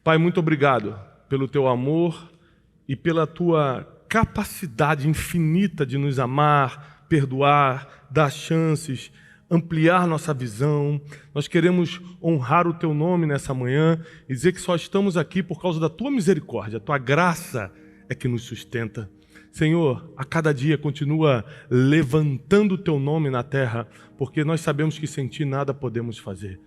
Pai, muito obrigado pelo teu amor e pela tua capacidade infinita de nos amar, perdoar, dar chances, ampliar nossa visão. Nós queremos honrar o teu nome nessa manhã e dizer que só estamos aqui por causa da tua misericórdia, a tua graça é que nos sustenta. Senhor, a cada dia continua levantando o teu nome na terra, porque nós sabemos que sem ti nada podemos fazer.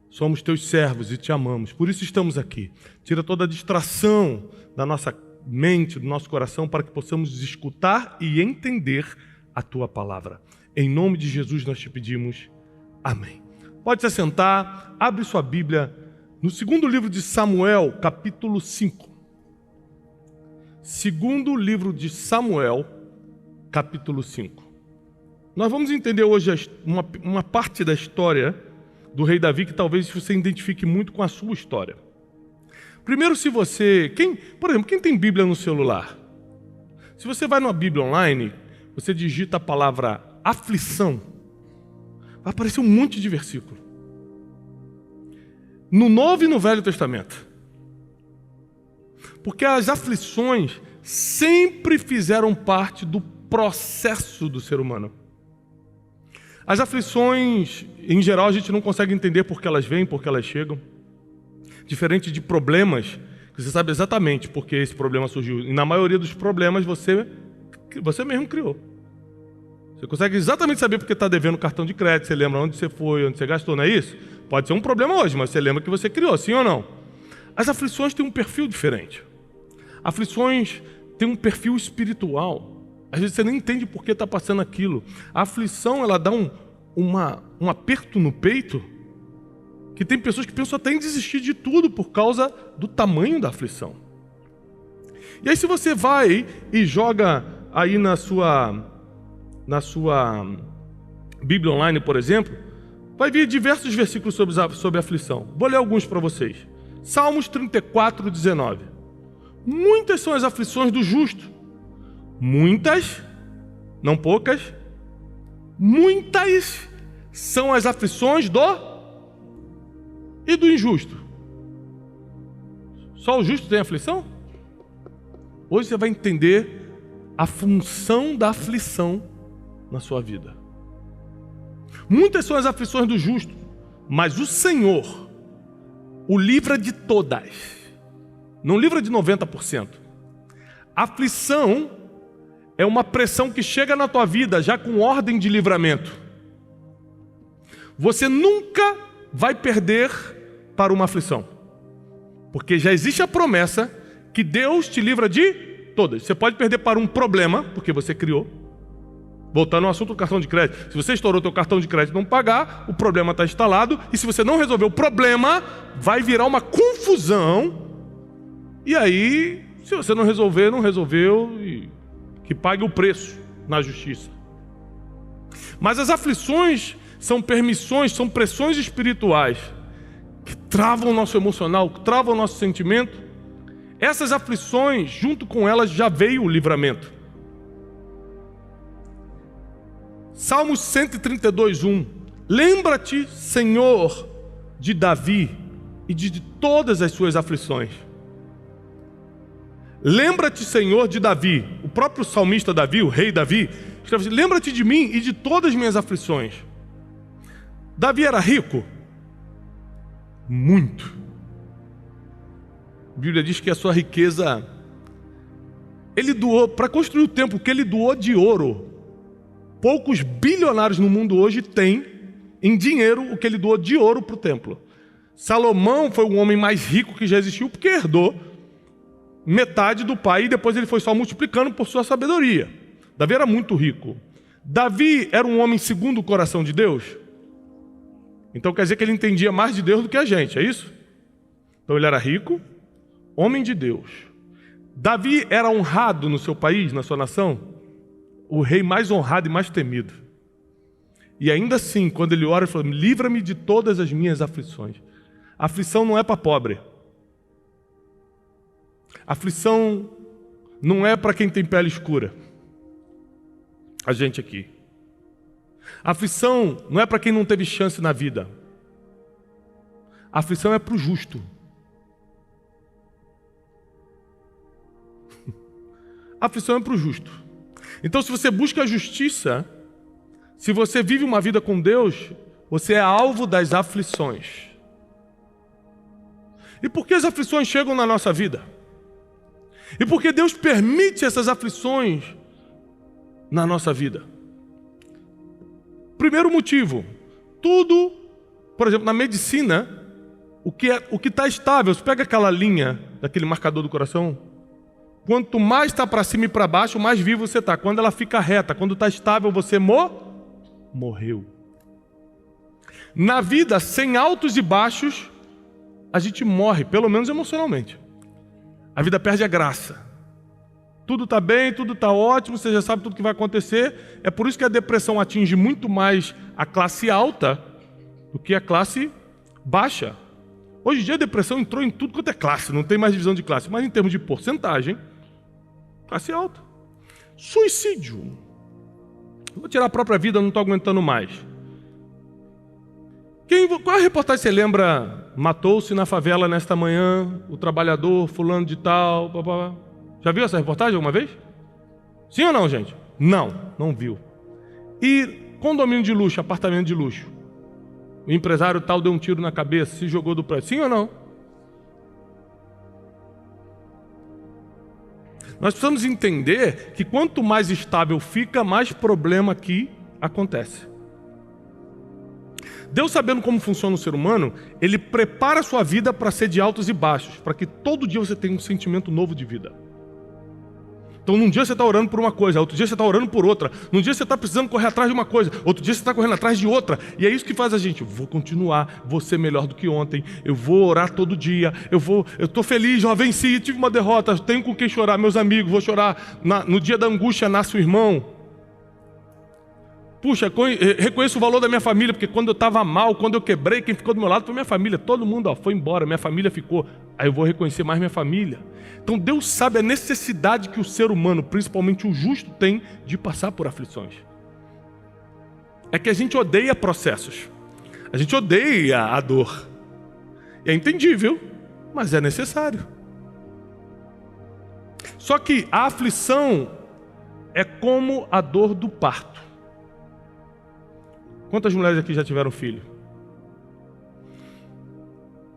Somos teus servos e te amamos, por isso estamos aqui. Tira toda a distração da nossa mente, do nosso coração, para que possamos escutar e entender a tua palavra. Em nome de Jesus nós te pedimos. Amém. Pode se assentar, abre sua Bíblia no segundo livro de Samuel, capítulo 5. Segundo livro de Samuel, capítulo 5. Nós vamos entender hoje uma parte da história do rei Davi que talvez você identifique muito com a sua história. Primeiro, se você... Por exemplo, quem tem Bíblia no celular? Se você vai numa Bíblia online, você digita a palavra aflição, vai aparecer um monte de versículo. No Novo e no Velho Testamento. Porque as aflições sempre fizeram parte do processo do ser humano. As aflições, em geral, a gente não consegue entender por que elas vêm, por que elas chegam. Diferente de problemas, que você sabe exatamente por que esse problema surgiu. E na maioria dos problemas você mesmo criou. Você consegue exatamente saber porque está devendo cartão de crédito, você lembra onde você foi, onde você gastou, não é isso? Pode ser um problema hoje, mas você lembra que você criou, sim ou não? As aflições têm um perfil diferente. Aflições têm um perfil espiritual. Às vezes você nem entende por que está passando aquilo. A aflição, ela dá um aperto no peito, que tem pessoas que pensam até em desistir de tudo por causa do tamanho da aflição. E aí se você vai e joga aí na sua Bíblia online, por exemplo, vai ver diversos versículos sobre a aflição. Vou ler alguns para vocês. Salmos 34, 19. Muitas são as aflições do justo. Muitas, não poucas, muitas são as aflições do injusto. Só o justo tem aflição? Hoje você vai entender a função da aflição na sua vida. Muitas são as aflições do justo, mas o Senhor o livra de todas. Não livra de 90%. Aflição é uma pressão que chega na tua vida já com ordem de livramento. Você nunca vai perder para uma aflição, porque já existe a promessa que Deus te livra de todas. Você pode perder para um problema, porque você criou. Voltando ao assunto do cartão de crédito. Se você estourou teu cartão de crédito e não pagar, o problema está instalado. E se você não resolver o problema, vai virar uma confusão. E aí, se você não resolver, não resolveu, e que pague o preço na justiça. Mas as aflições são permissões, são pressões espirituais que travam o nosso emocional, que travam o nosso sentimento. Essas aflições, junto com elas, já veio o livramento. Salmos 132, 1. Lembra-te, Senhor, de Davi e de todas as suas aflições. Lembra-te, Senhor, de Davi. O próprio salmista Davi, o rei Davi, escreve assim: lembra-te de mim e de todas as minhas aflições. Davi era rico? Muito. A Bíblia diz que a sua riqueza, ele doou, para construir o templo, que ele doou de ouro. Poucos bilionários no mundo hoje têm em dinheiro o que ele doou de ouro para o templo. Salomão foi o homem mais rico que já existiu, porque herdou metade do pai e depois ele foi só multiplicando por sua sabedoria. Davi era muito rico. Davi era um homem segundo o coração de Deus? Então quer dizer que ele entendia mais de Deus do que a gente, é isso? Então ele era rico, homem de Deus. Davi era honrado no seu país, na sua nação? O rei mais honrado e mais temido. E ainda assim, quando ele ora, ele fala: livra-me de todas as minhas aflições. A aflição não é para pobre. A aflição não é para quem tem pele escura. A gente aqui. A aflição não é para quem não teve chance na vida. A aflição é para o justo. aflição é para o justo. Então, se você busca a justiça, se você vive uma vida com Deus, você é alvo das aflições. E por que as aflições chegam na nossa vida? E por que Deus permite essas aflições na nossa vida? Primeiro motivo, tudo, por exemplo, na medicina, o que está estável, você pega aquela linha daquele marcador do coração, quanto mais está para cima e para baixo, mais vivo você está. Quando ela fica reta, quando está estável, você morreu. Na vida, sem altos e baixos, a gente morre, pelo menos emocionalmente. A vida perde a graça. Tudo está bem, tudo está ótimo, você já sabe tudo que vai acontecer. É por isso que a depressão atinge muito mais a classe alta do que a classe baixa. Hoje em dia a depressão entrou em tudo quanto é classe, não tem mais divisão de classe, mas em termos de porcentagem, classe alta. Suicídio. Vou tirar a própria vida, não estou aguentando mais. Qual a reportagem você lembra? Matou-se na favela nesta manhã, o trabalhador fulano de tal, papá. Já viu essa reportagem alguma vez? Sim ou não, gente? Não viu. E condomínio de luxo, apartamento de luxo. O empresário tal deu um tiro na cabeça, se jogou do prédio. Sim ou não? Nós precisamos entender que quanto mais estável fica, mais problema aqui acontece. Deus, sabendo como funciona o ser humano, Ele prepara a sua vida para ser de altos e baixos, para que todo dia você tenha um sentimento novo de vida. Então, num dia você está orando por uma coisa, outro dia você está orando por outra. Num dia você está precisando correr atrás de uma coisa, outro dia você está correndo atrás de outra. E é isso que faz a gente. Vou continuar, vou ser melhor do que ontem. Eu vou orar todo dia. Eu estou feliz, já venci, tive uma derrota. Tenho com quem chorar, meus amigos. Vou chorar. No dia da angústia nasce o irmão. Puxa, reconheço o valor da minha família, porque quando eu estava mal, quando eu quebrei, quem ficou do meu lado foi minha família. Todo mundo foi embora, minha família ficou. Aí eu vou reconhecer mais minha família. Então Deus sabe a necessidade que o ser humano, principalmente o justo, tem de passar por aflições. É que a gente odeia processos. A gente odeia a dor. É entendível, mas é necessário. Só que a aflição é como a dor do parto. Quantas mulheres aqui já tiveram filho?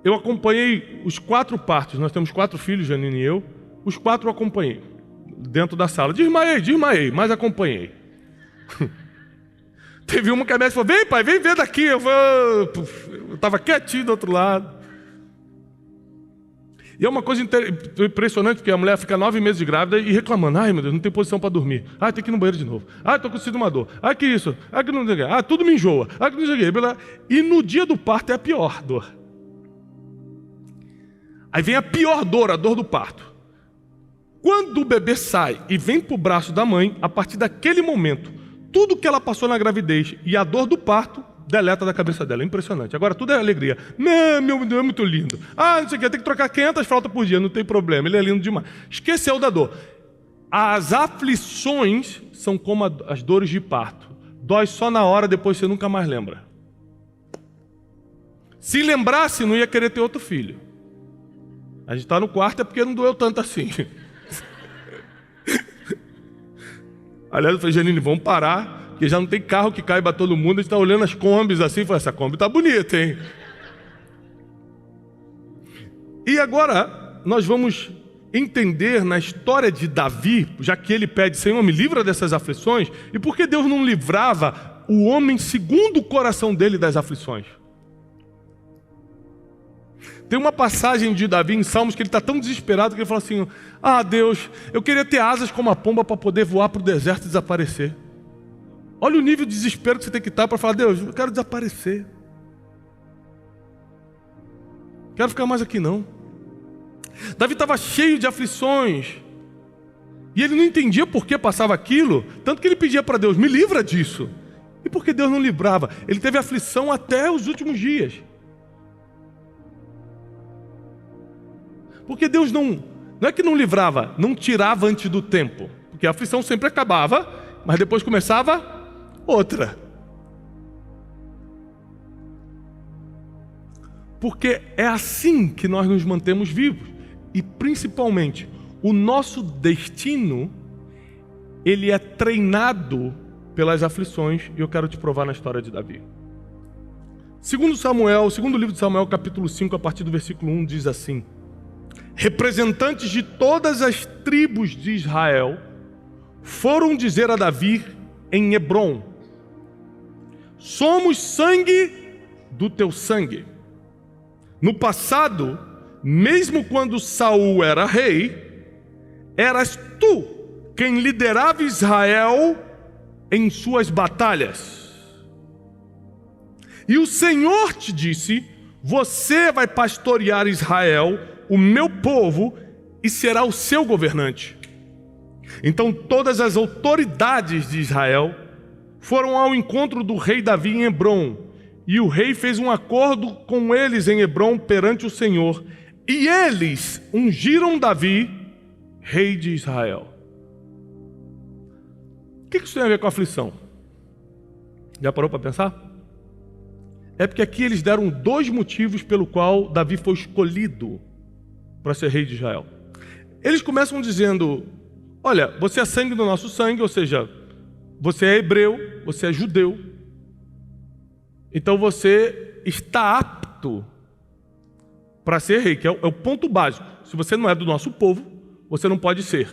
Eu acompanhei os 4 partos. Nós temos 4 filhos, Janine e eu. Os 4 eu acompanhei. Dentro da sala. Desmaiei, mas acompanhei. Teve uma que a médica falou, vem pai, vem ver daqui. Eu estava quietinho do outro lado. E é uma coisa impressionante, porque a mulher fica 9 meses de grávida e reclamando. Ai, meu Deus, não tem posição para dormir. Ai, tem que ir no banheiro de novo. Ai, estou sentindo uma dor. Ai, que isso. Ai, que não sei o quê. Ah, tudo me enjoa. Ai, que não sei o quê. E no dia do parto é a pior dor. Aí vem a pior dor, a dor do parto. Quando o bebê sai e vem para o braço da mãe, a partir daquele momento, tudo que ela passou na gravidez e a dor do parto, deleta da cabeça dela. É impressionante. Agora tudo é alegria. Meu Deus, é muito lindo. Ah, não sei o que, tem que trocar 500 fraldas por dia, não tem problema, ele é lindo demais. Esqueceu da dor. As aflições são como as dores de parto. Dói só na hora, depois você nunca mais lembra. Se lembrasse, não ia querer ter outro filho. A gente está no quarto é porque não doeu tanto assim. Aliás, eu falei, Janine, vamos parar. Porque já não tem carro que caiba todo mundo, a gente está olhando as combis assim, e fala, essa Kombi está bonita, hein? E agora, nós vamos entender na história de Davi, já que ele pede, Senhor, me livra dessas aflições, e por que Deus não livrava o homem segundo o coração dele das aflições? Tem uma passagem de Davi em Salmos que ele está tão desesperado que ele fala assim, ah, Deus, eu queria ter asas como a pomba para poder voar para o deserto e desaparecer. Olha o nível de desespero que você tem que estar para falar, Deus, eu quero desaparecer. Quero ficar mais aqui não. Davi estava cheio de aflições. E ele não entendia por que passava aquilo, tanto que ele pedia para Deus, me livra disso. E por que Deus não livrava? Ele teve aflição até os últimos dias. Porque Deus não é que não livrava, não tirava antes do tempo. Porque a aflição sempre acabava, mas depois começava outra. Porque é assim que nós nos mantemos vivos. E principalmente, o nosso destino ele é treinado pelas aflições, e eu quero te provar na história de Davi. Segundo livro de Samuel, capítulo 5, a partir do versículo 1, diz assim: representantes de todas as tribos de Israel foram dizer a Davi em Hebrom: somos sangue do teu sangue. No passado, mesmo quando Saul era rei, eras tu quem liderava Israel em suas batalhas. E o Senhor te disse: você vai pastorear Israel, o meu povo, e será o seu governante. Então todas as autoridades de Israel foram ao encontro do rei Davi em Hebrom, e o rei fez um acordo com eles em Hebrom perante o Senhor, e eles ungiram Davi rei de Israel. O que isso tem a ver com a aflição? Já parou para pensar? É porque aqui eles deram 2 motivos pelo qual Davi foi escolhido para ser rei de Israel. Eles começam dizendo: olha, você é sangue do nosso sangue, ou seja, você é hebreu, você é judeu, então você está apto para ser rei, que é o ponto básico. Se você não é do nosso povo, você não pode ser.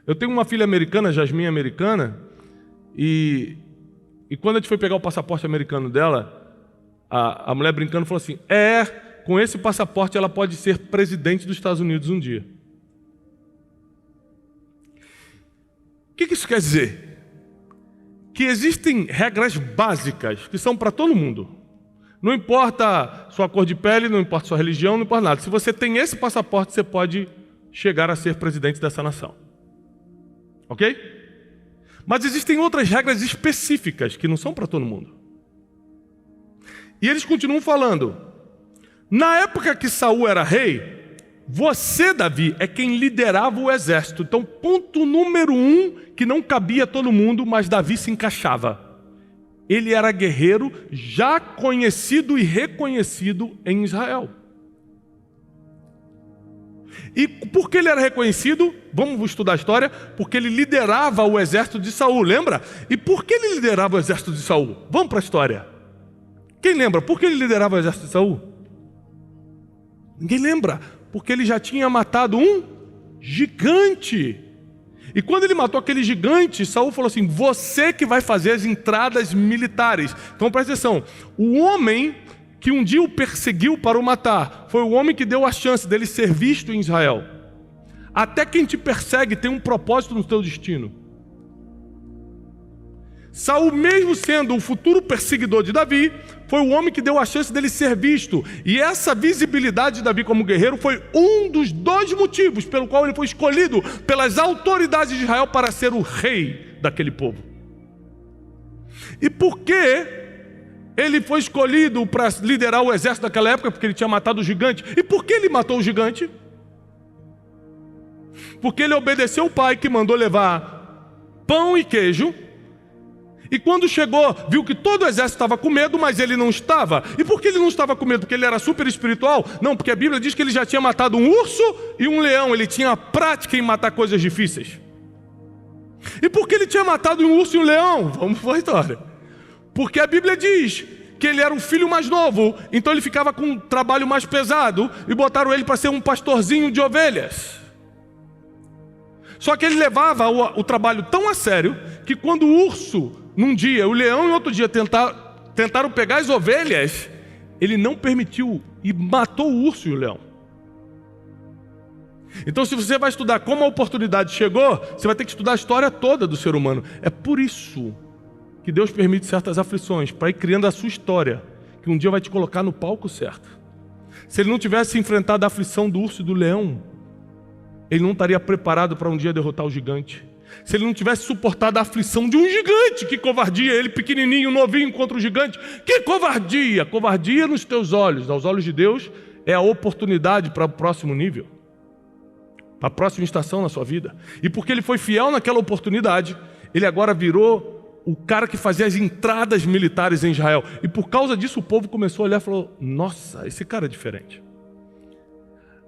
Eu tenho uma filha americana, Jasmine americana, e quando a gente foi pegar o passaporte americano dela, a mulher brincando falou assim: com esse passaporte ela pode ser presidente dos Estados Unidos um dia. O que isso quer dizer? Que existem regras básicas que são para todo mundo. Não importa sua cor de pele, não importa sua religião, não importa nada. Se você tem esse passaporte, você pode chegar a ser presidente dessa nação. Ok? Mas existem outras regras específicas que não são para todo mundo. E eles continuam falando: na época que Saul era rei, você, Davi, é quem liderava o exército. Então, ponto número 1, que não cabia a todo mundo, mas Davi se encaixava. Ele era guerreiro, já conhecido e reconhecido em Israel. E por que ele era reconhecido? Vamos estudar a história. Porque ele liderava o exército de Saul, lembra? E por que ele liderava o exército de Saul? Vamos para a história. Quem lembra? Por que ele liderava o exército de Saul? Ninguém lembra. Porque ele já tinha matado um gigante. E quando ele matou aquele gigante, Saul falou assim: você que vai fazer as entradas militares. Então presta atenção. O homem que um dia o perseguiu para o matar foi o homem que deu a chance dele ser visto em Israel. Até quem te persegue tem um propósito no teu destino. Saul, mesmo sendo o futuro perseguidor de Davi, foi o homem que deu a chance dele ser visto. E essa visibilidade de Davi como guerreiro foi um dos 2 motivos pelo qual ele foi escolhido pelas autoridades de Israel para ser o rei daquele povo. E por que ele foi escolhido para liderar o exército daquela época? Porque ele tinha matado o gigante. E por que ele matou o gigante? Porque ele obedeceu o pai, que mandou levar pão e queijo. E quando chegou, viu que todo o exército estava com medo, mas ele não estava. E por que ele não estava com medo? Porque ele era super espiritual? Não, porque a Bíblia diz que ele já tinha matado um urso e um leão. Ele tinha prática em matar coisas difíceis. E por que ele tinha matado um urso e um leão? Vamos para a história. Porque a Bíblia diz que ele era o filho mais novo, então ele ficava com um trabalho mais pesado e botaram ele para ser um pastorzinho de ovelhas. Só que ele levava o trabalho tão a sério que quando o urso num dia, o leão em outro dia tentaram pegar as ovelhas, ele não permitiu e matou o urso e o leão. Então, se você vai estudar como a oportunidade chegou, você vai ter que estudar a história toda do ser humano. É por isso que Deus permite certas aflições, para ir criando a sua história, que um dia vai te colocar no palco certo. Se ele não tivesse enfrentado a aflição do urso e do leão, ele não estaria preparado para um dia derrotar o gigante. Se ele não tivesse suportado a aflição de um gigante, que covardia, ele pequenininho, novinho contra o gigante, que covardia! Covardia nos teus olhos, aos olhos de Deus, é a oportunidade para o próximo nível, para a próxima estação na sua vida. E porque ele foi fiel naquela oportunidade, ele agora virou o cara que fazia as entradas militares em Israel. E por causa disso o povo começou a olhar e falou: nossa, esse cara é diferente.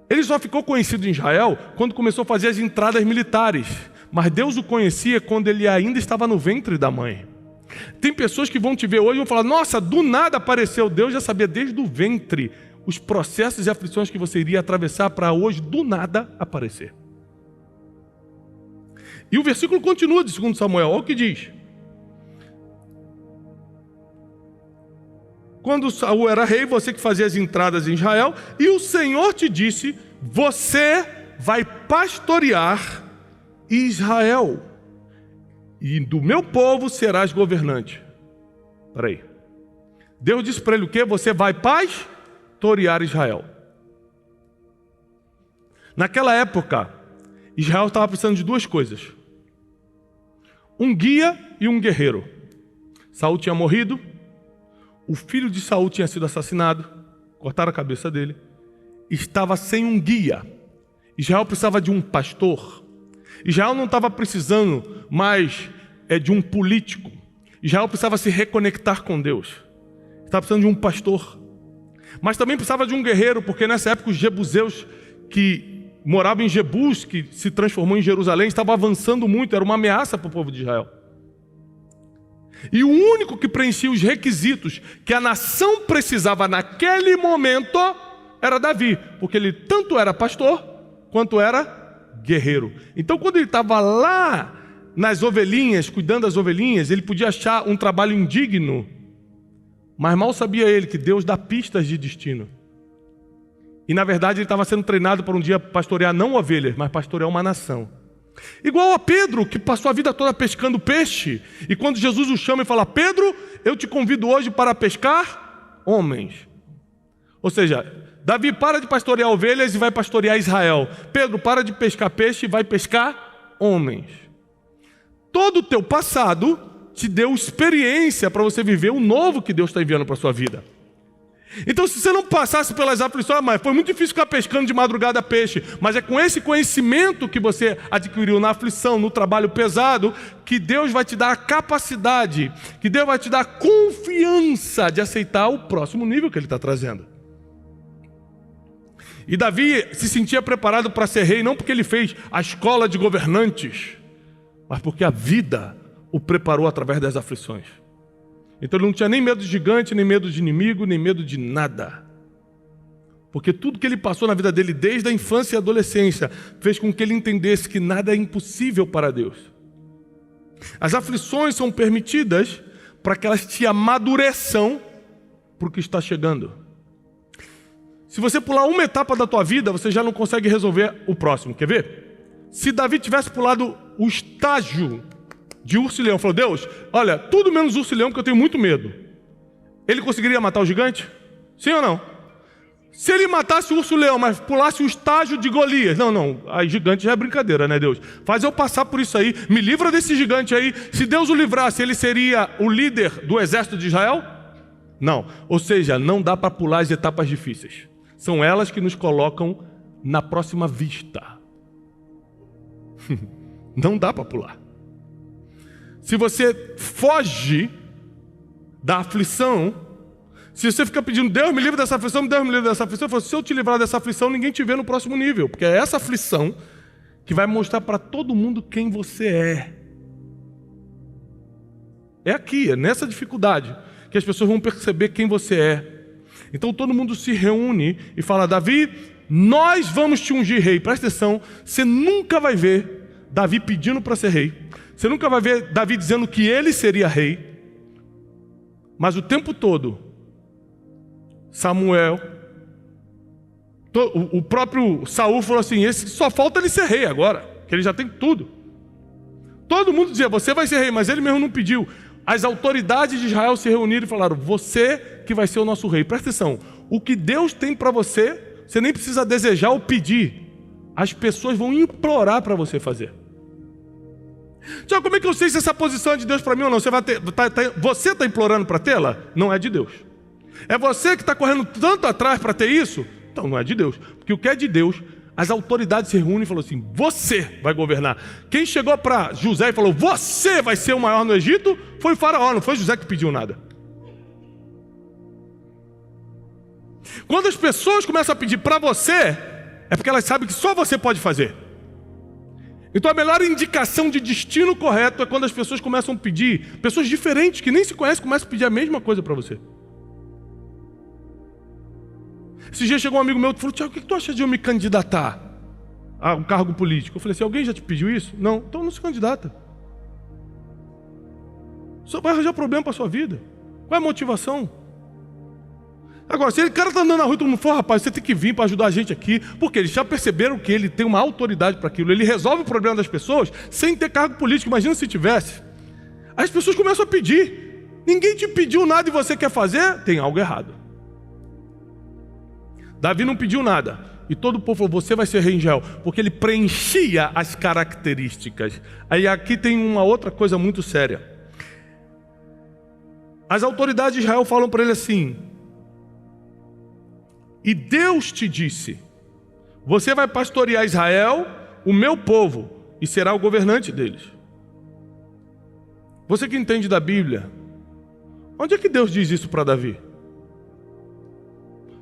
Ele só ficou conhecido em Israel quando começou a fazer as entradas militares. mas Deus o conhecia quando ele ainda estava no ventre da mãe. Tem pessoas que vão te ver hoje e vão falar: nossa, do nada apareceu. Deus já sabia desde o ventre os processos e aflições que você iria atravessar para hoje, do nada, aparecer. E o versículo continua de 2 Samuel, olha o que diz. Quando Saul era rei, você que fazia as entradas em Israel, e o Senhor te disse: você vai pastorear Israel, e do meu povo serás governante. Espera aí. Deus disse para ele o quê? Você vai pastorear Israel. Naquela época, Israel estava precisando de duas coisas: um guia e um guerreiro. Saul tinha morrido, o filho de Saul tinha sido assassinado, cortaram a cabeça dele, estava sem um guia. Israel precisava de um pastor. Israel não estava precisando mais de um político. Israel precisava se reconectar com Deus. Estava precisando de um pastor. Mas também precisava de um guerreiro, porque nessa época os jebuseus que moravam em Jebus, que se transformou em Jerusalém, estavam avançando muito, era uma ameaça para o povo de Israel. E o único que preenchia os requisitos que a nação precisava naquele momento era Davi, porque ele tanto era pastor quanto era guerreiro. Então, quando ele estava lá nas ovelhinhas, cuidando das ovelhinhas, ele podia achar um trabalho indigno, mas mal sabia ele que Deus dá pistas de destino. E na verdade ele estava sendo treinado para um dia pastorear não ovelhas, mas pastorear uma nação. Igual a Pedro, que passou a vida toda pescando peixe, e quando Jesus o chama e fala: Pedro, eu te convido hoje para pescar homens. Ou seja, Davi para de pastorear ovelhas e vai pastorear Israel. Pedro para de pescar peixe e vai pescar homens. Todo o teu passado te deu experiência para você viver o novo que Deus está enviando para a sua vida. Então, se você não passasse pelas aflições, mas foi muito difícil ficar pescando de madrugada peixe, mas é com esse conhecimento que você adquiriu na aflição, no trabalho pesado, que Deus vai te dar a capacidade, que Deus vai te dar a confiança de aceitar o próximo nível que Ele está trazendo. E Davi se sentia preparado para ser rei, não porque ele fez a escola de governantes, mas porque a vida o preparou através das aflições. Então ele não tinha nem medo de gigante, nem medo de inimigo, nem medo de nada. Porque tudo que ele passou na vida dele, desde a infância e a adolescência, fez com que ele entendesse que nada é impossível para Deus. As aflições são permitidas para que elas te amadureçam para o que está chegando. Se você pular uma etapa da tua vida, você já não consegue resolver o próximo. Quer ver? Se Davi tivesse pulado o estágio de urso e leão, falou: Deus, olha, tudo menos urso e leão, porque eu tenho muito medo. Ele conseguiria matar o gigante? Sim ou não? Se ele matasse o urso e leão, mas pulasse o estágio de Golias, não, aí gigante já é brincadeira, né, Deus? Faz eu passar por isso aí, me livra desse gigante aí. Se Deus o livrasse, ele seria o líder do exército de Israel? Não. Ou seja, não dá para pular as etapas difíceis. São elas que nos colocam na próxima vista. Não dá para pular. Se você foge da aflição, se você fica pedindo: Deus me livre dessa aflição, Deus me livre dessa aflição, eu falo: se eu te livrar dessa aflição, ninguém te vê no próximo nível, porque é essa aflição que vai mostrar para todo mundo quem você é. É aqui, é nessa dificuldade que as pessoas vão perceber quem você é. Então todo mundo se reúne e fala: Davi, nós vamos te ungir rei. Presta atenção, você nunca vai ver Davi pedindo para ser rei. Você nunca vai ver Davi dizendo que ele seria rei. Mas o tempo todo, Samuel, o próprio Saul falou assim: esse, só falta ele ser rei agora, que ele já tem tudo. Todo mundo dizia: você vai ser rei, mas ele mesmo não pediu. As autoridades de Israel se reuniram e falaram: você que vai ser o nosso rei. Presta atenção, o que Deus tem para você, você nem precisa desejar ou pedir. As pessoas vão implorar para você fazer. Então, como é que eu sei se essa posição é de Deus para mim ou não? Você está implorando para tê-la? Não é de Deus. É você que está correndo tanto atrás para ter isso? Então não é de Deus. Porque o que é de Deus, as autoridades se reúnem e falam assim: você vai governar. Quem chegou para José e falou: você vai ser o maior no Egito, foi o faraó, não foi José que pediu nada. Quando as pessoas começam a pedir para você, é porque elas sabem que só você pode fazer. Então a melhor indicação de destino correto é quando as pessoas começam a pedir, pessoas diferentes que nem se conhecem começam a pedir a mesma coisa para você. Esse dia chegou um amigo meu e falou: Tiago, o que tu acha de eu me candidatar a um cargo político? Eu falei assim: alguém já te pediu isso? Não, então não se candidata. Só vai arranjar problema para a sua vida. Qual é a motivação? Agora, se o cara está andando na rua e todo mundo fala: rapaz, você tem que vir para ajudar a gente aqui, porque eles já perceberam que ele tem uma autoridade para aquilo, ele resolve o problema das pessoas sem ter cargo político. Imagina se tivesse. As pessoas começam a pedir. Ninguém te pediu nada e você quer fazer? Tem algo errado. Davi não pediu nada. E todo o povo falou: você vai ser rei em Israel, porque ele preenchia as características. Aí aqui tem uma outra coisa muito séria. As autoridades de Israel falam para ele assim: e Deus te disse, você vai pastorear Israel, o meu povo, e será o governante deles. Você que entende da Bíblia, onde é que Deus diz isso para Davi?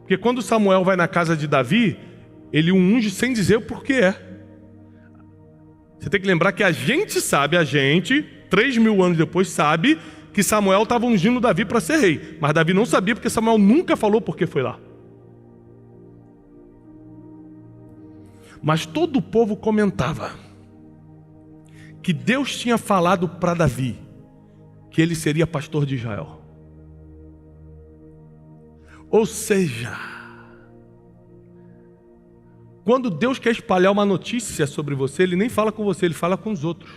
Porque quando Samuel vai na casa de Davi, ele o unge sem dizer o porquê é. Você tem que lembrar que a gente, 3.000 anos depois, sabe que Samuel estava ungindo Davi para ser rei. Mas Davi não sabia, porque Samuel nunca falou porque foi lá. Mas todo o povo comentava que Deus tinha falado para Davi que ele seria pastor de Israel. Ou seja, quando Deus quer espalhar uma notícia sobre você, Ele nem fala com você, Ele fala com os outros.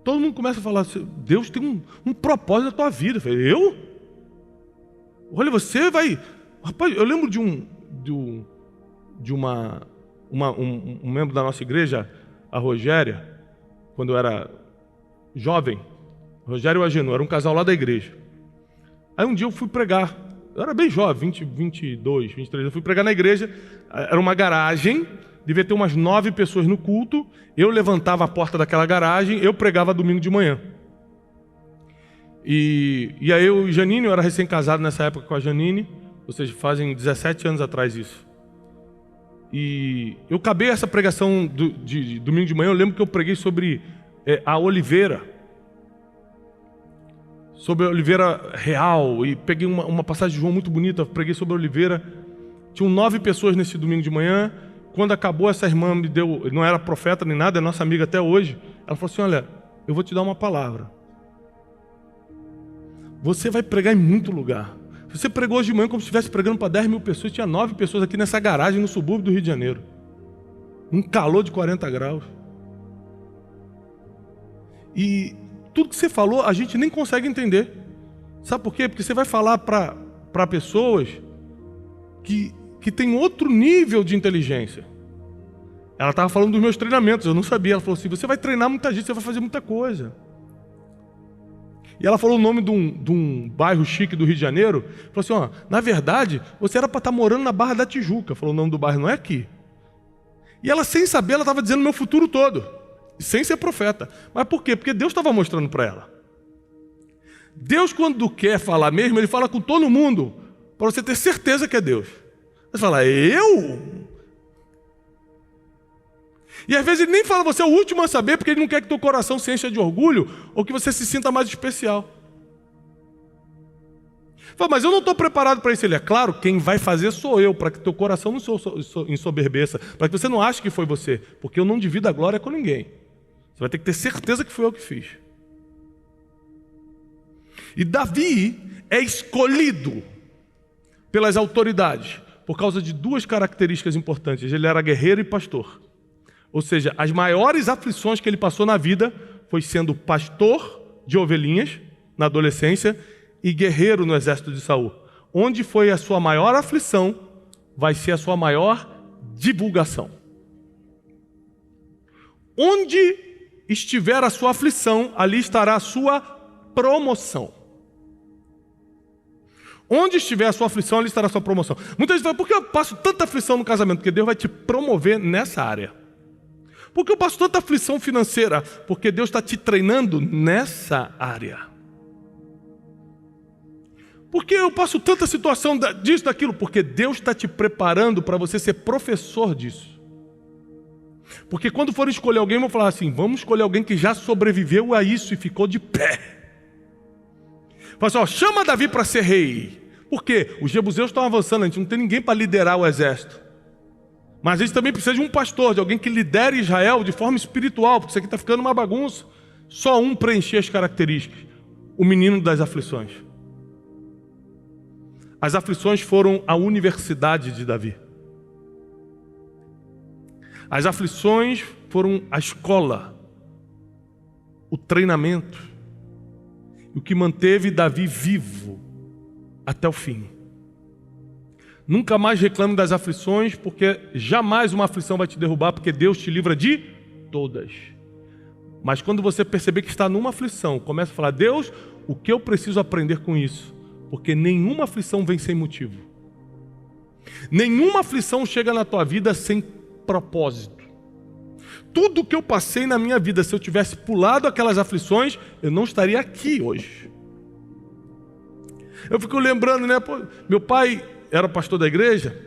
Todo mundo começa a falar assim: Deus tem um propósito na tua vida. Eu falei: eu? Olha, você vai... Rapaz, eu lembro de um membro da nossa igreja, a Rogéria, quando eu era jovem. Rogério e o Agenor, era um casal lá da igreja. Aí um dia eu fui pregar. Eu era bem jovem, 22, 23. Eu fui pregar na igreja. Era uma garagem, devia ter umas 9 pessoas no culto. Eu levantava a porta daquela garagem, eu pregava domingo de manhã. E aí eu e Janine, eu era recém-casado nessa época com a Janine, ou seja, fazem 17 anos atrás isso. E eu acabei essa pregação de domingo de manhã, eu lembro que eu preguei sobre a oliveira. Sobre a oliveira real, e peguei uma passagem de João muito bonita, preguei sobre a oliveira. Tinham 9 pessoas nesse domingo de manhã. Quando acabou, essa irmã me deu, não era profeta nem nada, é nossa amiga até hoje. Ela falou assim: olha, eu vou te dar uma palavra. Você vai pregar em muito lugar. Você pregou hoje de manhã como se estivesse pregando para 10.000 pessoas. Tinha 9 pessoas aqui nessa garagem no subúrbio do Rio de Janeiro. Um calor de 40 graus. E tudo que você falou, a gente nem consegue entender. Sabe por quê? Porque você vai falar para pessoas que têm outro nível de inteligência. Ela estava falando dos meus treinamentos, eu não sabia. Ela falou assim: você vai treinar muita gente, você vai fazer muita coisa. E ela falou o nome de um bairro chique do Rio de Janeiro. Falou assim: ó, na verdade, você era para estar morando na Barra da Tijuca. Falou: o nome do bairro não é aqui. E ela, sem saber, ela estava dizendo o meu futuro todo. Sem ser profeta. Mas por quê? Porque Deus estava mostrando para ela. Deus, quando quer falar mesmo, Ele fala com todo mundo, para você ter certeza que é Deus. Você fala: eu? E às vezes Ele nem fala: você é o último a saber, porque Ele não quer que teu coração se encha de orgulho, ou que você se sinta mais especial. Fala: mas eu não estou preparado para isso. Ele: é claro, quem vai fazer sou eu, para que teu coração não ensoberbeça, para que você não ache que foi você, porque eu não divido a glória com ninguém. Você vai ter que ter certeza que foi eu que fiz. E Davi é escolhido pelas autoridades por causa de 2 características importantes. Ele era guerreiro e pastor. Ou seja, as maiores aflições que ele passou na vida foi sendo pastor de ovelhinhas na adolescência e guerreiro no exército de Saul. Onde foi a sua maior aflição, vai ser a sua maior divulgação. Onde estiver a sua aflição, ali estará a sua promoção. Onde estiver a sua aflição, ali estará a sua promoção. Muita gente fala: por que eu passo tanta aflição no casamento? Porque Deus vai te promover nessa área. Por que eu passo tanta aflição financeira? Porque Deus está te treinando nessa área. Por que eu passo tanta situação disso, daquilo? Porque Deus está te preparando para você ser professor disso. Porque quando for escolher alguém, vão falar assim, vamos escolher alguém que já sobreviveu a isso e ficou de pé. Fala assim, ó, chama Davi para ser rei. Por quê? Os jebuseus estão avançando, a gente não tem ninguém para liderar o exército. Mas a gente também precisa de um pastor, de alguém que lidere Israel de forma espiritual, porque isso aqui está ficando uma bagunça. Só um preencher as características, o menino das aflições. As aflições foram a universidade de Davi. As aflições foram a escola, o treinamento, o que manteve Davi vivo até o fim. Nunca mais reclame das aflições, porque jamais uma aflição vai te derrubar, porque Deus te livra de todas. Mas quando você perceber que está numa aflição, comece a falar, Deus, o que eu preciso aprender com isso? Porque nenhuma aflição vem sem motivo. Nenhuma aflição chega na tua vida sem propósito. Tudo que eu passei na minha vida, se eu tivesse pulado aquelas aflições, eu não estaria aqui hoje. Eu fico lembrando, né? Pô, meu pai era pastor da igreja,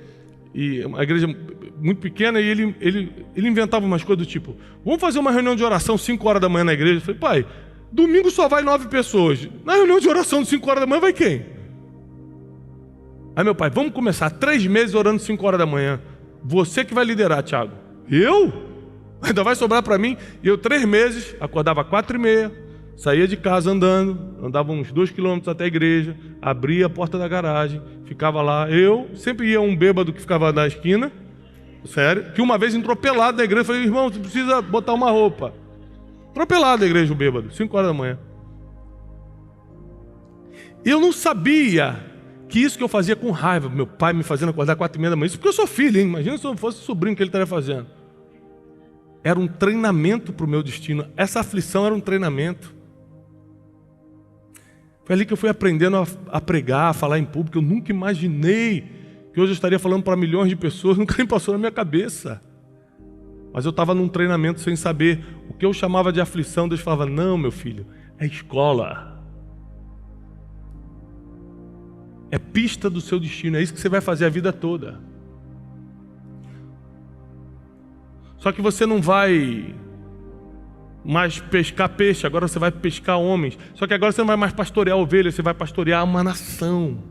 e uma igreja muito pequena, e ele inventava umas coisas do tipo, vamos fazer uma reunião de oração 5 horas da manhã na igreja. Eu falei, pai, domingo só vai 9 pessoas. Na reunião de oração de 5 horas da manhã vai quem? Aí meu pai, vamos começar 3 meses orando 5 horas da manhã. Você que vai liderar, Thiago. Eu? Ainda vai sobrar para mim? E eu 3 meses, acordava 4h30, saía de casa andando, andava uns 2 quilômetros até a igreja, abria a porta da garagem, ficava lá. Eu sempre ia um bêbado que ficava na esquina, sério, que uma vez entrou pelado na igreja, falei, irmão, você precisa botar uma roupa. Atropelado a igreja, o bêbado, 5 horas da manhã. Eu não sabia que isso que eu fazia com raiva, meu pai me fazendo acordar 4h30 da manhã, isso porque eu sou filho, hein? Imagina se eu fosse sobrinho, o que ele estaria fazendo. Era um treinamento para o meu destino, essa aflição era um treinamento. Foi ali que eu fui aprendendo a pregar, a falar em público. Eu nunca imaginei que hoje eu estaria falando para milhões de pessoas, nunca nem passou na minha cabeça. Mas eu estava num treinamento sem saber. O que eu chamava de aflição, Deus falava, não, meu filho, é escola. É pista do seu destino, é isso que você vai fazer a vida toda. Só que você não vai mais pescar peixe, agora você vai pescar homens. Só que agora você não vai mais pastorear ovelhas, você vai pastorear uma nação.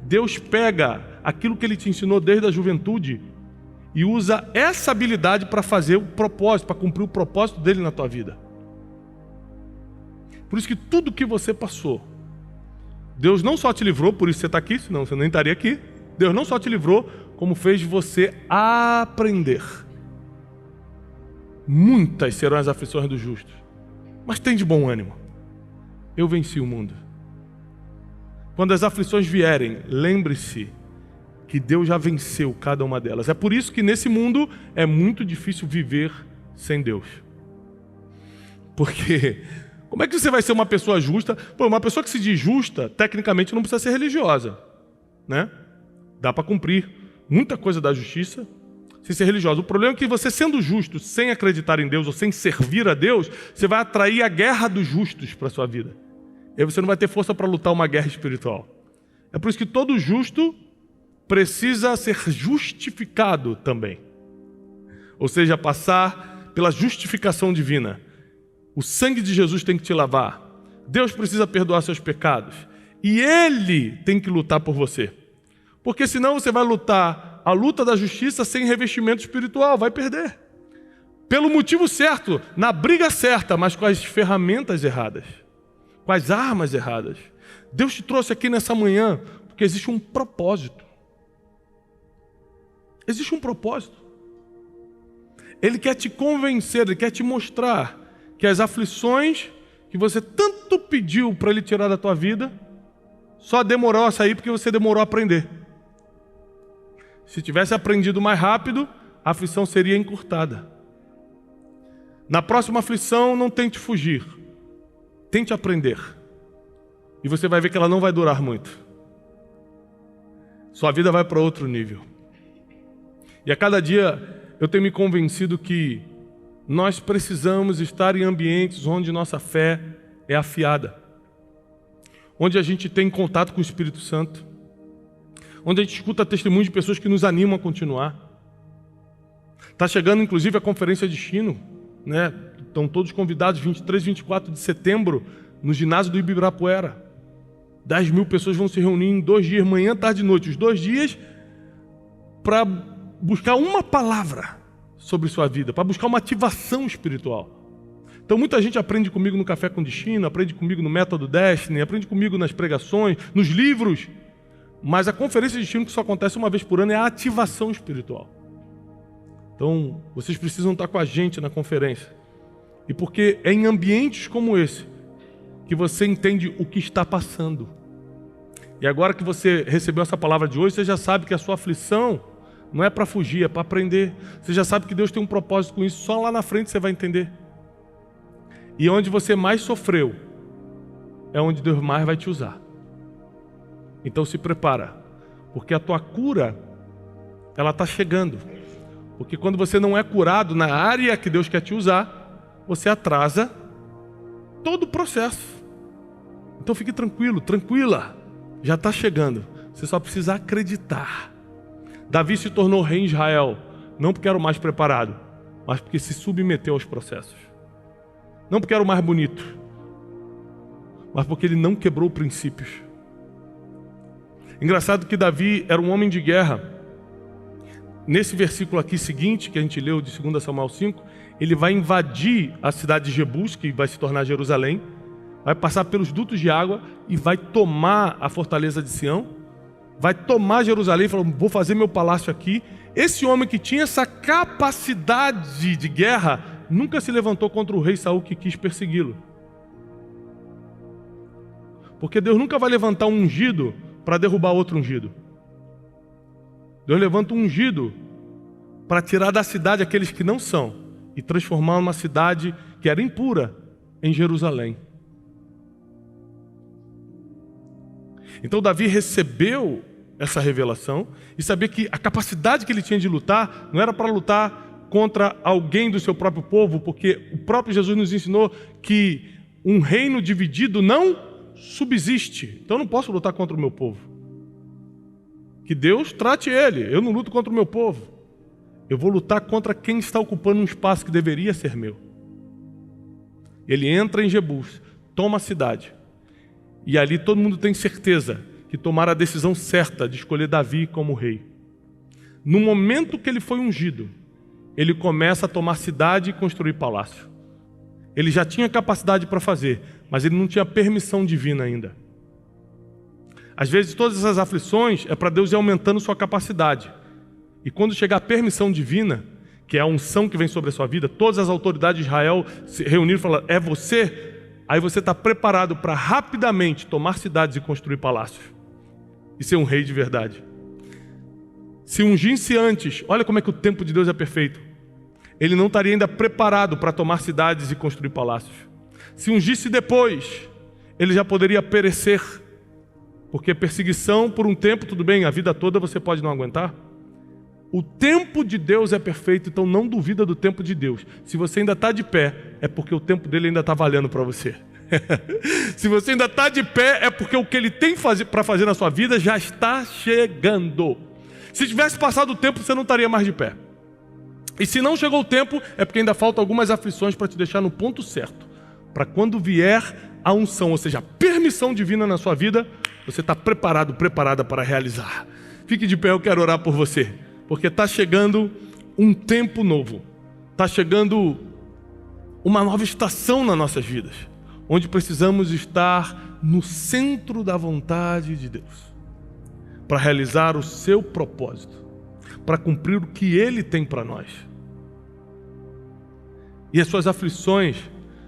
Deus pega aquilo que Ele te ensinou desde a juventude e usa essa habilidade para fazer o propósito, para cumprir o propósito dele na tua vida. Por isso que tudo que você passou, Deus não só te livrou, por isso você está aqui, senão você nem estaria aqui. Deus não só te livrou, como fez você aprender. Muitas serão as aflições dos justos, mas tem de bom ânimo. Eu venci o mundo. Quando as aflições vierem, lembre-se que Deus já venceu cada uma delas. É por isso que nesse mundo é muito difícil viver sem Deus. Porque como é que você vai ser uma pessoa justa? Pô, uma pessoa que se diz justa, tecnicamente não precisa ser religiosa, né? Dá para cumprir muita coisa da justiça sem ser religiosa. O problema é que você sendo justo, sem acreditar em Deus ou sem servir a Deus, você vai atrair a guerra dos justos para a sua vida. E aí você não vai ter força para lutar uma guerra espiritual. É por isso que todo justo precisa ser justificado também. Ou seja, passar pela justificação divina. O sangue de Jesus tem que te lavar. Deus precisa perdoar seus pecados. E Ele tem que lutar por você. Porque senão você vai lutar a luta da justiça sem revestimento espiritual, vai perder. Pelo motivo certo, na briga certa, mas com as ferramentas erradas, com as armas erradas. Deus te trouxe aqui nessa manhã porque existe um propósito. Existe um propósito. Ele quer te convencer, Ele quer te mostrar que as aflições que você tanto pediu para Ele tirar da tua vida, só demorou a sair porque você demorou a aprender. Se tivesse aprendido mais rápido, a aflição seria encurtada. Na próxima aflição, não tente fugir. Tente aprender. E você vai ver que ela não vai durar muito. Sua vida vai para outro nível. E a cada dia eu tenho me convencido que nós precisamos estar em ambientes onde nossa fé é afiada. onde a gente tem contato com o Espírito Santo, onde a gente escuta testemunhos de pessoas que nos animam a continuar. Está chegando, inclusive, a conferência de Destino, né? Estão todos convidados, 23 e 24 de setembro, no ginásio do Ibirapuera. 10 mil pessoas vão se reunir em 2 dias, manhã, tarde e noite. Os 2 dias para buscar uma palavra sobre sua vida, para buscar uma ativação espiritual. Então muita gente aprende comigo no Café com Destino, aprende comigo no Método Destiny, aprende comigo nas pregações, nos livros. Mas a conferência de Destino, que só acontece uma vez por ano, é a ativação espiritual. Então vocês precisam estar com a gente na conferência. E porque é em ambientes como esse que você entende o que está passando. E agora que você recebeu essa palavra de hoje, você já sabe que a sua aflição não é para fugir, é para aprender. Você já sabe que Deus tem um propósito com isso, só lá na frente você vai entender. E onde você mais sofreu, é onde Deus mais vai te usar. Então se prepara, porque a tua cura, ela está chegando. Porque quando você não é curado na área que Deus quer te usar, você atrasa todo o processo. Então fique tranquilo, tranquila, já está chegando. Você só precisa acreditar. Davi se tornou rei em Israel, não porque era o mais preparado, mas porque se submeteu aos processos. Não porque era o mais bonito, mas porque ele não quebrou princípios. Engraçado que Davi era um homem de guerra. Nesse versículo aqui seguinte, que a gente leu de 2 Samuel 5, ele vai invadir a cidade de Jebus, que vai se tornar Jerusalém, vai passar pelos dutos de água e vai tomar a fortaleza de Sião, vai tomar Jerusalém e falar, vou fazer meu palácio aqui. Esse homem que tinha essa capacidade de guerra, nunca se levantou contra o rei Saul que quis persegui-lo. Porque Deus nunca vai levantar um ungido para derrubar outro ungido. Deus levanta um ungido para tirar da cidade aqueles que não são e transformar uma cidade que era impura em Jerusalém. Então Davi recebeu essa revelação e sabia que a capacidade que ele tinha de lutar não era para lutar contra alguém do seu próprio povo, porque o próprio Jesus nos ensinou que um reino dividido não subsiste. Então eu não posso lutar contra o meu povo. Que Deus trate ele. Eu não luto contra o meu povo. Eu vou lutar contra quem está ocupando um espaço que deveria ser meu. Ele entra em Jebus, toma a cidade. E ali todo mundo tem certeza que tomaram a decisão certa de escolher Davi como rei. No momento que ele foi ungido, ele começa a tomar cidade e construir palácio. Ele já tinha capacidade para fazer, mas ele não tinha permissão divina ainda. Às vezes todas essas aflições é para Deus ir aumentando sua capacidade. E quando chegar a permissão divina, que é a unção que vem sobre a sua vida, todas as autoridades de Israel se reuniram e falaram, é você? Aí você está preparado para rapidamente tomar cidades e construir palácios. E ser um rei de verdade. Se ungisse antes, olha como é que o tempo de Deus é perfeito. Ele não estaria ainda preparado para tomar cidades e construir palácios. Se ungisse depois, ele já poderia perecer. Porque perseguição por um tempo, tudo bem, a vida toda você pode não aguentar. O tempo de Deus é perfeito, então não duvida do tempo de Deus. Se você ainda está de pé, é porque o tempo dele ainda está valendo para você. Se você ainda está de pé, é porque o que ele tem para fazer na sua vida já está chegando. Se tivesse passado o tempo, você não estaria mais de pé. E se não chegou o tempo, é porque ainda faltam algumas aflições para te deixar no ponto certo. Para quando vier a unção, ou seja, a permissão divina na sua vida, você está preparado, preparada para realizar. Fique de pé, eu quero orar por você. Porque está chegando um tempo novo. Está chegando uma nova estação nas nossas vidas. Onde precisamos estar no centro da vontade de Deus. Para realizar o seu propósito. Para cumprir o que Ele tem para nós. E as suas aflições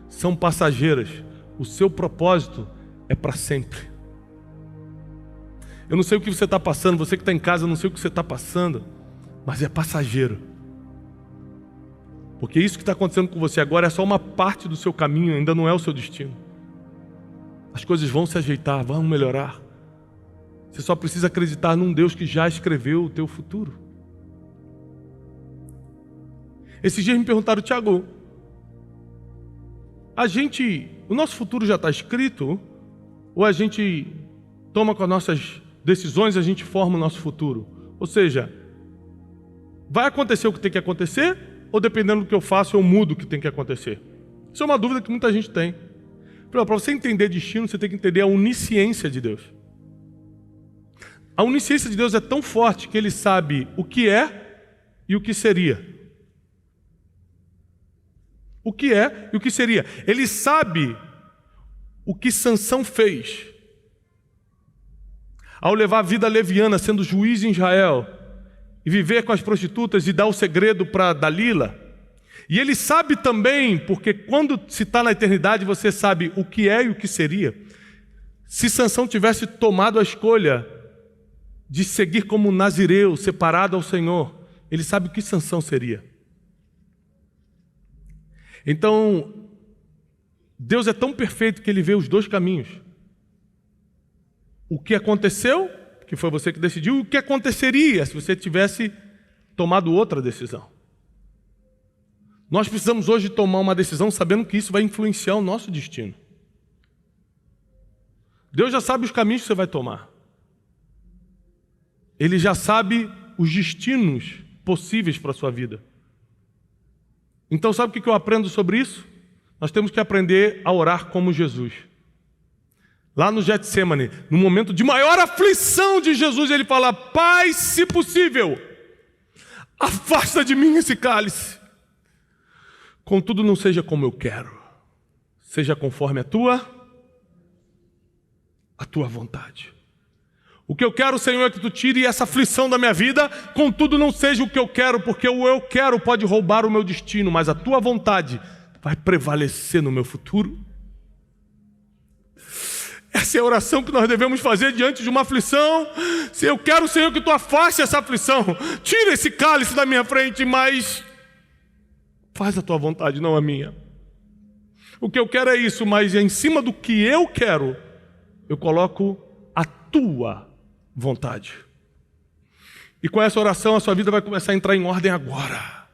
são passageiras. O seu propósito é para sempre. Eu não sei o que você está passando. Você que está em casa, eu não sei o que você está passando. Mas é passageiro. Porque isso que está acontecendo com você agora é só uma parte do seu caminho, ainda não é o seu destino. As coisas vão se ajeitar, vão melhorar. Você só precisa acreditar num Deus que já escreveu o teu futuro. Esses dias me perguntaram, Tiago, o nosso futuro já está escrito? ou a gente toma com as nossas decisões, a gente forma o nosso futuro. Ou seja, vai acontecer o que tem que acontecer, ou dependendo do que eu faço, eu mudo o que tem que acontecer? Isso é uma dúvida que muita gente tem. Para você entender destino, você tem que entender a onisciência de Deus. A onisciência de Deus é tão forte que Ele sabe o que é e o que seria. O que é e o que seria. Ele sabe o que Sansão fez ao levar a vida leviana, sendo juiz em Israel, e viver com as prostitutas e dar o segredo para Dalila. E Ele sabe também, porque quando se está na eternidade, você sabe o que é e o que seria. Se Sansão tivesse tomado a escolha de seguir como nazireu, separado ao Senhor, Ele sabe o que Sansão seria. Então, Deus é tão perfeito que Ele vê os dois caminhos. O que aconteceu, que foi você que decidiu, e o que aconteceria se você tivesse tomado outra decisão. Nós precisamos hoje tomar uma decisão sabendo que isso vai influenciar o nosso destino. Deus já sabe os caminhos que você vai tomar. Ele já sabe os destinos possíveis para a sua vida. Então, sabe o que eu aprendo sobre isso? Nós temos que aprender a orar como Jesus. Lá no Getsemane, no momento de maior aflição de Jesus, Ele fala: Pai, se possível, afasta de mim esse cálice. Contudo, não seja como eu quero, seja conforme a tua vontade. O que eu quero, Senhor, é que Tu tire essa aflição da minha vida, contudo não seja o que eu quero, porque o eu quero pode roubar o meu destino, mas a Tua vontade vai prevalecer no meu futuro. Essa é a oração que nós devemos fazer diante de uma aflição. Se eu quero, Senhor, que Tu afaste essa aflição, tira esse cálice da minha frente, mas faz a Tua vontade, não a minha. O que eu quero é isso, mas em cima do que eu quero, eu coloco a Tua vontade. E com essa oração, a sua vida vai começar a entrar em ordem agora.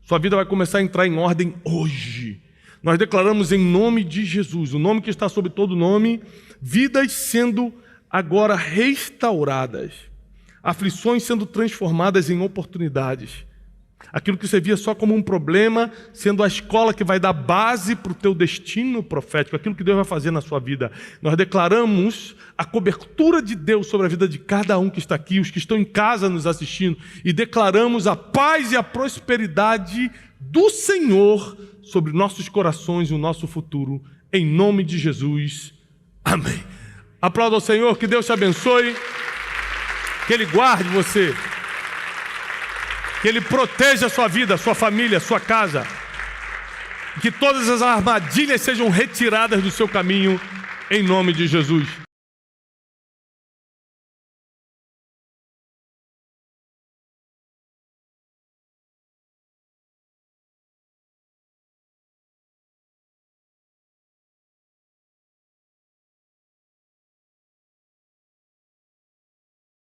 Sua vida vai começar a entrar em ordem hoje. Nós declaramos em nome de Jesus, o nome que está sobre todo nome, vidas sendo agora restauradas, aflições sendo transformadas em oportunidades. Aquilo que você via só como um problema, sendo a escola que vai dar base para o teu destino profético, aquilo que Deus vai fazer na sua vida. Nós declaramos a cobertura de Deus sobre a vida de cada um que está aqui, os que estão em casa nos assistindo, e declaramos a paz e a prosperidade do Senhor sobre nossos corações e o nosso futuro, em nome de Jesus. Amém. Aplauda ao Senhor, que Deus te abençoe, que Ele guarde você, que Ele proteja a sua vida, a sua família, a sua casa, que todas as armadilhas sejam retiradas do seu caminho, em nome de Jesus.